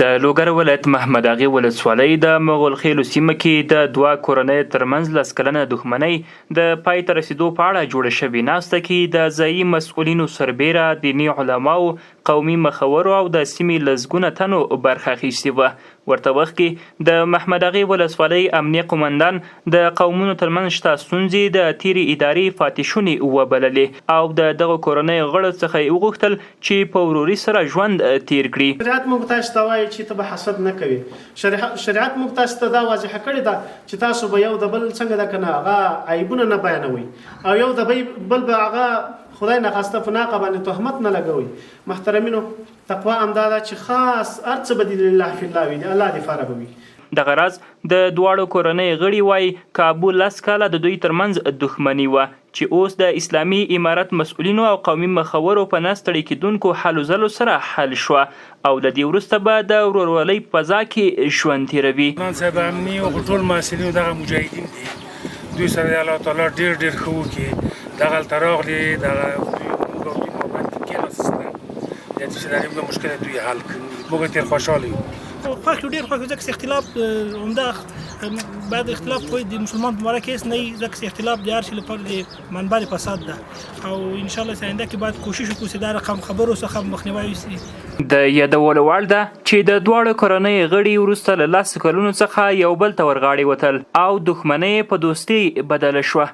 د لوګر ولایت محمد اغې ولسوالۍ د مغول خیلو سیمه کې د دوه کورنیو ترمنځ 10 کلنه دښمنۍ د پای ته رسیدو په اړه جوړه شوې ناسته کې د ځایي مسؤلینو سربیره دیني علماو، قومي مخورو او د سیمې لسګونه تنو برخه اخیستې وه. ورته وخت کې د محمد اغې ولسوالۍ امنیه قومندان د قومونو ترمنځ شته ستونزې د تیرې ادارې فاتحونې وبللې او د دغه کورنیو غړو څخه یې وغوښتل چې په وروري سره ژوند تیر کړي. شریعت موږ تاسو ته وایي چې ته به حسد نه کوي. شریعت موږ تاسو ته دا واضح کړې ده چې تاسو به یو د بل څنګه د کنه هغه عیبونه نه بیانوي او یو د بل به هغه خدای نه خواسته په ناقه باندې تهمت نه لګوي. محترمینو، تقوا امداده چې خاص ارڅ بدیل الله فی الله وي، الله دې فاره به وي. دغه راز د دواړو کورنۍ غړي وایي کابو 10 کاله د دوی ترمنځ دښمني وه چې اوس د اسلامي امارت مسؤلینو او قومي مخورو په نه ستړي کېدونکو هلو ځلو سره حل شوه او له دې وروسته به د ورورولۍ په فضا کې ژوند تېروي. صاحب امني او ټول مسؤلین دغه مجاهدین دي، دوی سره الله تعالی ډېر ښه وکړي. دغه هلته راغلي دغه موږ او دوی محبت کېناستل چې دا یو مشکل دوی حل کړي. موږ تېر خوشحاله یو. خوښ ډېر خوښ ځکه چې اختلاف عمده بعد اختلاف کوئی د مسلمان په باره کې نه وي، ځکه چې اختلاف د هر شي لپاره د منبع پساد ده او انشاءالله آینده کې باید کوشش وکړو چې دا رقم خبرو څخه مخنیوی وشي. د یادولو وړ ده چې د دواړو کورنۍ غړي وروسته له 10 کلونو څخه یو بل ته ورغاړې وتل او دښمنۍ په دوستۍ بدله شوه.